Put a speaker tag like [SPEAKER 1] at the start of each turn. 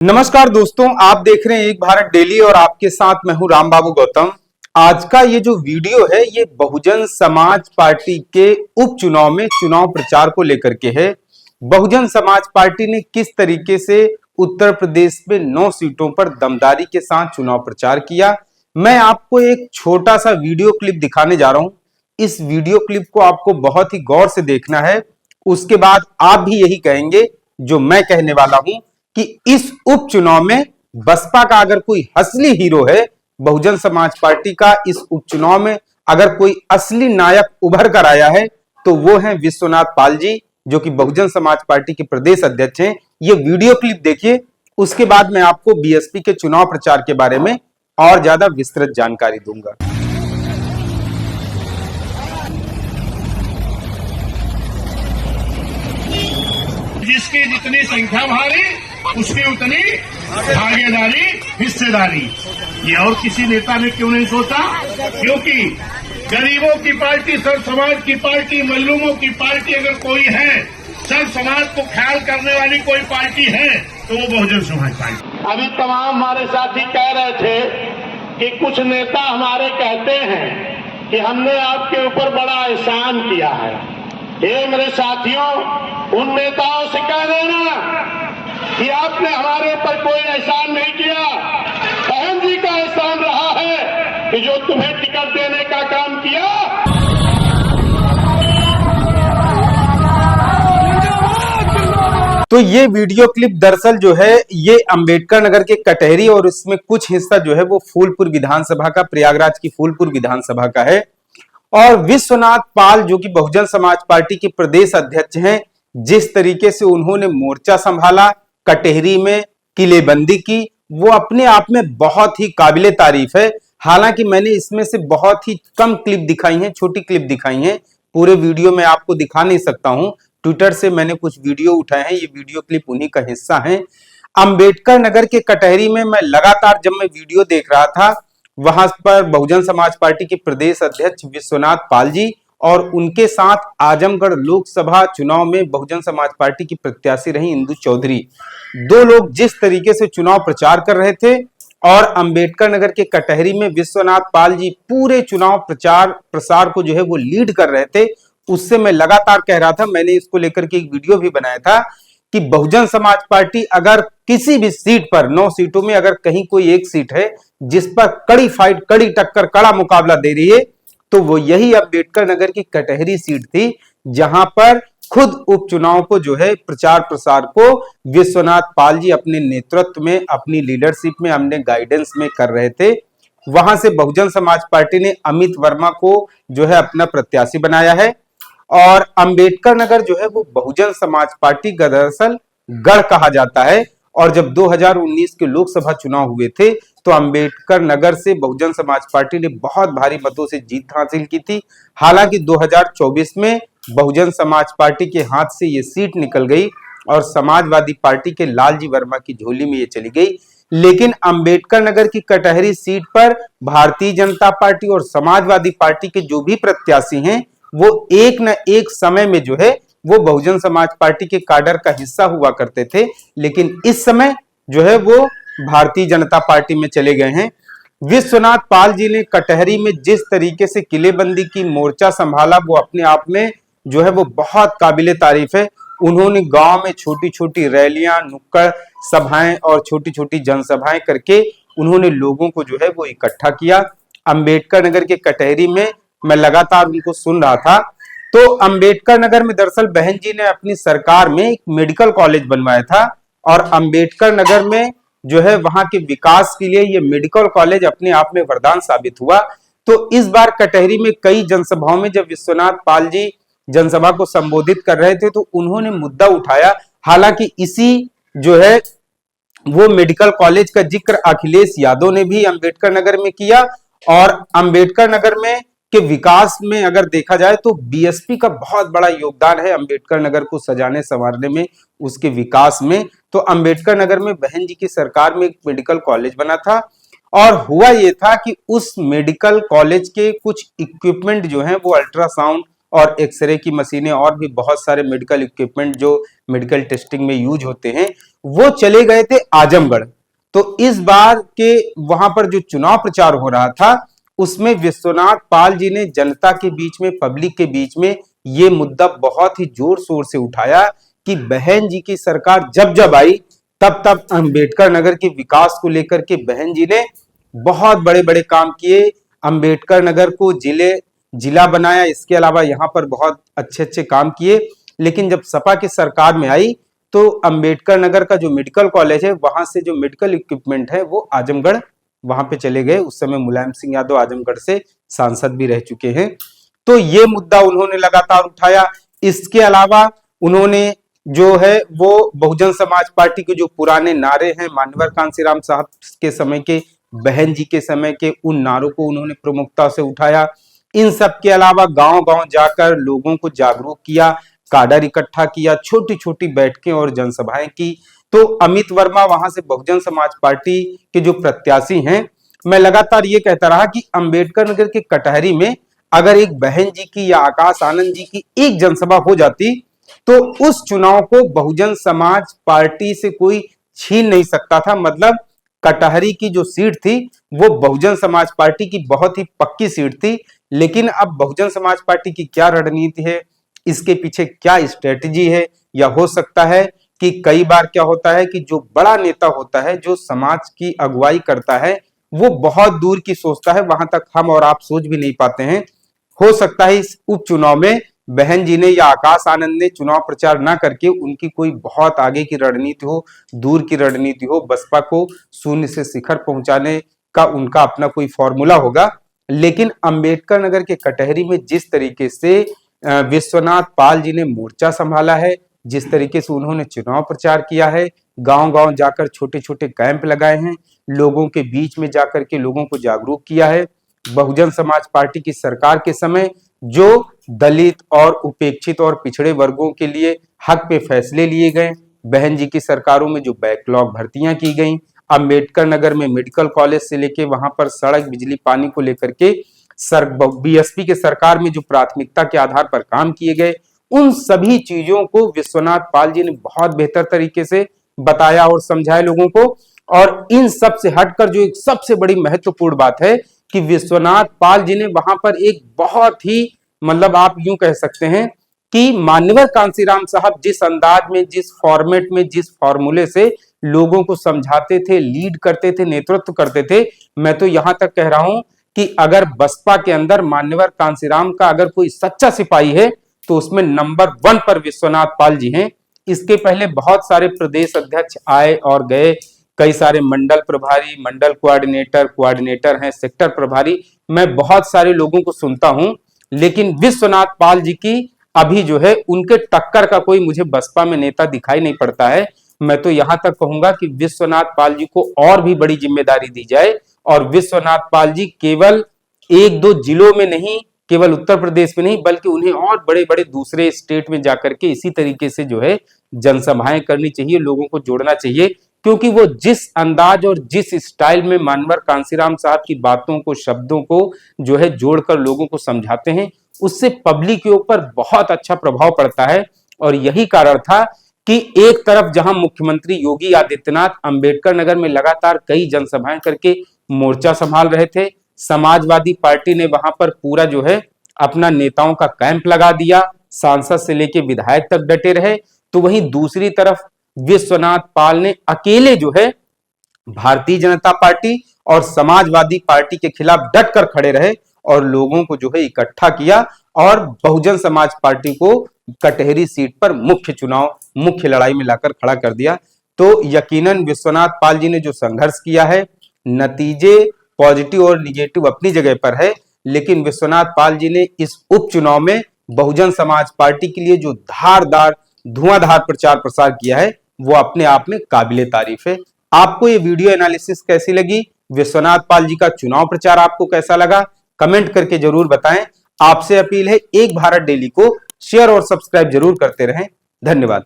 [SPEAKER 1] नमस्कार दोस्तों, आप देख रहे हैं एक भारत डेली और आपके साथ मैं हूं राम बाबू गौतम। आज का ये जो वीडियो है ये बहुजन समाज पार्टी के उपचुनाव में चुनाव प्रचार को लेकर के है। बहुजन समाज पार्टी ने किस तरीके से उत्तर प्रदेश में 9 सीटों पर दमदारी के साथ चुनाव प्रचार किया, मैं आपको एक छोटा सा वीडियो क्लिप दिखाने जा रहा हूं। इस वीडियो क्लिप को आपको बहुत ही गौर से देखना है, उसके बाद आप भी यही कहेंगे जो मैं कहने वाला हूं कि इस उपचुनाव में बसपा का अगर कोई असली हीरो है, बहुजन समाज पार्टी का इस उपचुनाव में अगर कोई असली नायक उभर कर आया है तो वो है विश्वनाथ पाल जी, जो कि बहुजन समाज पार्टी के प्रदेश अध्यक्ष हैं। ये वीडियो क्लिप देखिए, उसके बाद मैं आपको बीएसपी के चुनाव प्रचार के बारे में और ज्यादा विस्तृत जानकारी दूंगा।
[SPEAKER 2] जिसकी जितनी संख्या भारी उसकी उतनी भागीदारी, हिस्सेदारी। ये और किसी नेता ने क्यों नहीं सोचा? क्योंकि गरीबों की पार्टी, सर्व समाज की पार्टी, मजलूमों की पार्टी अगर कोई है, सर्व समाज को ख्याल करने वाली कोई पार्टी है तो वो बहुजन समाज पार्टी। अभी तमाम हमारे साथी कह रहे थे कि कुछ नेता हमारे कहते हैं कि हमने आपके ऊपर बड़ा एहसान किया है। ये मेरे साथियों, उन नेताओं से कह देना कि आपने हमारे ऊपर कोई एहसान नहीं किया। बहन जी का एहसान रहा है कि जो तुम्हें टिकट देने का काम किया।
[SPEAKER 1] तो ये वीडियो क्लिप दरअसल जो है ये अंबेडकर नगर के कटहरी और इसमें कुछ हिस्सा जो है वो फूलपुर विधानसभा का, प्रयागराज की फूलपुर विधानसभा का है। और विश्वनाथ पाल जो कि बहुजन समाज पार्टी के प्रदेश अध्यक्ष हैं, जिस तरीके से उन्होंने मोर्चा संभाला, कटहरी में किलेबंदी की, वो अपने आप में बहुत ही काबिले तारीफ है। हालांकि मैंने इसमें से बहुत ही कम क्लिप दिखाई हैं, छोटी क्लिप दिखाई हैं, पूरे वीडियो में आपको दिखा नहीं सकता हूं। ट्विटर से मैंने कुछ वीडियो उठाए हैं, ये वीडियो क्लिप उन्हीं का हिस्सा है। अंबेडकर नगर के कटहरी में मैं लगातार जब मैं वीडियो देख रहा था, वहां पर बहुजन समाज पार्टी के प्रदेश अध्यक्ष विश्वनाथ पाल जी और उनके साथ आजमगढ़ लोकसभा चुनाव में बहुजन समाज पार्टी की प्रत्याशी रही इंदु चौधरी, दो लोग जिस तरीके से चुनाव प्रचार कर रहे थे और अंबेडकर नगर के कटहरी में विश्वनाथ पाल जी पूरे चुनाव प्रचार प्रसार को जो है वो लीड कर रहे थे, उससे मैं लगातार कह रहा था, मैंने इसको लेकर के एक वीडियो भी बनाया था कि बहुजन समाज पार्टी अगर किसी भी सीट पर, 9 सीटों में अगर कहीं कोई एक सीट है जिस पर कड़ी फाइट, कड़ी टक्कर, कड़ा मुकाबला दे रही है, तो वो यही अंबेडकर नगर की कटहरी सीट थी, जहां पर खुद उपचुनाव को जो है प्रचार प्रसार को विश्वनाथ पाल जी अपने नेतृत्व में, अपनी लीडरशिप में, अपने गाइडेंस में कर रहे थे। वहां से बहुजन समाज पार्टी ने अमित वर्मा को जो है अपना प्रत्याशी बनाया है और अंबेडकर नगर जो है वो बहुजन समाज पार्टी का दरअसल गढ़ कहा जाता है। और जब 2019 के लोकसभा चुनाव हुए थे तो अंबेडकर नगर से बहुजन समाज पार्टी ने बहुत भारी मतों से जीत हासिल की थी। हालांकि 2024 में बहुजन समाज पार्टी के हाथ से ये सीट निकल गई और समाजवादी पार्टी के लालजी वर्मा की झोली में ये चली गई। लेकिन अंबेडकर नगर की कटहरी सीट पर भारतीय जनता पार्टी और समाजवादी पार्टी के जो भी प्रत्याशी हैं वो एक न एक समय में जो है वो बहुजन समाज पार्टी के काडर का हिस्सा हुआ करते थे, लेकिन इस समय जो है वो भारतीय जनता पार्टी में चले गए हैं। विश्वनाथ पाल जी ने कटहरी में जिस तरीके से किलेबंदी की, मोर्चा संभाला, वो अपने आप में जो है वो बहुत काबिले तारीफ है। उन्होंने गांव में छोटी छोटी रैलियां, नुक्कड़ सभाएं और छोटी छोटी जनसभाएं करके उन्होंने लोगों को जो है वो इकट्ठा किया। अंबेडकर नगर के कटहरी में मैं लगातार उनको सुन रहा था। तो अंबेडकर नगर में दरअसल बहन जी ने अपनी सरकार में एक मेडिकल कॉलेज बनवाया था और अंबेडकर नगर में जो है वहां के विकास के लिए ये मेडिकल कॉलेज अपने आप में वरदान साबित हुआ। तो इस बार कटहरी में कई जनसभाओं में जब विश्वनाथ पाल जी जनसभा को संबोधित कर रहे थे तो उन्होंने मुद्दा उठाया। हालांकि इसी जो है वो मेडिकल कॉलेज का जिक्र अखिलेश यादव ने भी अंबेडकर नगर में किया और अंबेडकर नगर में के विकास में अगर देखा जाए तो बीएसपी का बहुत बड़ा योगदान है अंबेडकर नगर को सजाने संवारने में, उसके विकास में। तो अंबेडकर नगर में बहन जी की सरकार में एक मेडिकल कॉलेज बना था और हुआ ये था कि उस मेडिकल कॉलेज के कुछ इक्विपमेंट जो हैं वो अल्ट्रासाउंड और एक्सरे की मशीनें और भी बहुत सारे मेडिकल इक्विपमेंट जो मेडिकल टेस्टिंग में यूज होते हैं वो चले गए थे आजमगढ़। तो इस बार के वहां पर जो चुनाव प्रचार हो रहा था उसमें विश्वनाथ पाल जी ने जनता के बीच में, पब्लिक के बीच में ये मुद्दा बहुत ही जोर शोर से उठाया कि बहन जी की सरकार जब जब आई तब तब अंबेडकर नगर के विकास को लेकर के बहन जी ने बहुत बड़े बड़े काम किए। अंबेडकर नगर को जिला बनाया, इसके अलावा यहाँ पर बहुत अच्छे अच्छे काम किए। लेकिन जब सपा की सरकार में आई तो अंबेडकर नगर का जो मेडिकल कॉलेज है वहां से जो मेडिकल इक्विपमेंट है वो आजमगढ़ वहां पे चले गए। उस समय मुलायम सिंह यादव आजमगढ़ से सांसद भी रह चुके हैं। तो ये मुद्दा उन्होंने लगातार उठाया। इसके अलावा उन्होंने जो है वो बहुजन समाज पार्टी के जो पुराने नारे हैं मान्यवर कांशीराम साहब के समय के, बहन जी के समय के, उन नारों को उन्होंने प्रमुखता से उठाया। इन सब के अलावा गांव गांव जाकर लोगों को जागरूक किया, काडर इकट्ठा किया, छोटी छोटी बैठकें और जनसभाएं की। तो अमित वर्मा वहां से बहुजन समाज पार्टी के जो प्रत्याशी हैं, मैं लगातार ये कहता रहा कि अंबेडकर नगर के कटहरी में अगर एक बहन जी की या आकाश आनंद जी की एक जनसभा हो जाती तो उस चुनाव को बहुजन समाज पार्टी से कोई छीन नहीं सकता था। मतलब कटहरी की जो सीट थी वो बहुजन समाज पार्टी की बहुत ही पक्की सीट थी। लेकिन अब बहुजन समाज पार्टी की क्या रणनीति है, इसके पीछे क्या स्ट्रेटजी है, या हो सकता है कि कई बार क्या होता है कि जो बड़ा नेता होता है, जो समाज की अगुवाई करता है, वो बहुत दूर की सोचता है, वहां तक हम और आप सोच भी नहीं पाते हैं। हो सकता है इस उपचुनाव में बहन जी ने या आकाश आनंद ने चुनाव प्रचार ना करके उनकी कोई बहुत आगे की रणनीति हो, दूर की रणनीति हो, बसपा को शून्य से शिखर पहुंचाने का उनका अपना कोई फॉर्मूला होगा। लेकिन अंबेडकर नगर के कटहरी में जिस तरीके से विश्वनाथ पाल जी ने मोर्चा संभाला है, जिस तरीके से उन्होंने चुनाव प्रचार किया है, गांव गांव जाकर छोटे छोटे कैंप लगाए हैं, लोगों के बीच में जाकर के लोगों को जागरूक किया है। बहुजन समाज पार्टी की सरकार के समय जो दलित और उपेक्षित और पिछड़े वर्गों के लिए हक पे फैसले लिए गए, बहन जी की सरकारों में जो बैकलॉग भर्तियां की गई, अंबेडकर नगर में मेडिकल कॉलेज से लेके वहां पर सड़क, बिजली, पानी को लेकर के बीएसपी के सरकार में जो प्राथमिकता के आधार पर काम किए गए, उन सभी चीजों को विश्वनाथ पाल जी ने बहुत बेहतर तरीके से बताया और समझाया लोगों को। और इन सब से हटकर जो एक सबसे बड़ी महत्वपूर्ण बात है कि विश्वनाथ पाल जी ने वहां पर एक बहुत ही, मतलब आप यूं कह सकते हैं कि मान्यवर कांशीराम साहब जिस अंदाज में, जिस फॉर्मेट में, जिस फॉर्मूले से लोगों को समझाते थे, लीड करते थे, नेतृत्व करते थे, मैं तो यहां तक कह रहा हूं कि अगर बसपा के अंदर मान्यवर कांशीराम का अगर कोई सच्चा सिपाही है तो उसमें नंबर 1 पर विश्वनाथ पाल जी हैं। इसके पहले बहुत सारे प्रदेश अध्यक्ष आए और गए, कई सारे मंडल प्रभारी, मंडल कोऑर्डिनेटर हैं, सेक्टर प्रभारी, मैं बहुत सारे लोगों को सुनता हूं, लेकिन विश्वनाथ पाल जी की अभी जो है उनके टक्कर का कोई मुझे बसपा में नेता दिखाई नहीं पड़ता है। मैं तो यहां तक कहूंगा कि विश्वनाथ पाल जी को और भी बड़ी जिम्मेदारी दी जाए और विश्वनाथ पाल जी केवल 1-2 जिलों में नहीं, केवल उत्तर प्रदेश में नहीं, बल्कि उन्हें और बड़े बड़े दूसरे स्टेट में जाकर के इसी तरीके से जो है जनसभाएं करनी चाहिए, लोगों को जोड़ना चाहिए। क्योंकि वो जिस अंदाज और जिस स्टाइल में मान्यवर कांशीराम साहब की बातों को, शब्दों को जो है जोड़कर लोगों को समझाते हैं, उससे पब्लिक के ऊपर बहुत अच्छा प्रभाव पड़ता है। और यही कारण था कि एक तरफ जहां मुख्यमंत्री योगी आदित्यनाथ अंबेडकर नगर में लगातार कई जनसभाएं करके मोर्चा संभाल रहे थे, समाजवादी पार्टी ने वहां पर पूरा जो है अपना नेताओं का कैंप लगा दिया, सांसद से लेके विधायक तक डटे रहे, तो वहीं दूसरी तरफ विश्वनाथ पाल ने अकेले जो है भारतीय जनता पार्टी और समाजवादी पार्टी के खिलाफ डट कर खड़े रहे और लोगों को जो है इकट्ठा किया और बहुजन समाज पार्टी को कटहरी सीट पर मुख्य लड़ाई में लाकर खड़ा कर दिया। तो यकीनन विश्वनाथ पाल जी ने जो संघर्ष किया है, नतीजे पॉजिटिव और निगेटिव अपनी जगह पर है, लेकिन विश्वनाथ पाल जी ने इस उपचुनाव में बहुजन समाज पार्टी के लिए जो धारदार, धुआंधार प्रचार प्रसार किया है वो अपने आप में काबिले तारीफ है। आपको ये वीडियो एनालिसिस कैसी लगी? विश्वनाथ पाल जी का चुनाव प्रचार आपको कैसा लगा? कमेंट करके जरूर बताएं। आपसे अपील है, एक भारत डेली को शेयर और सब्सक्राइब जरूर करते रहें। धन्यवाद।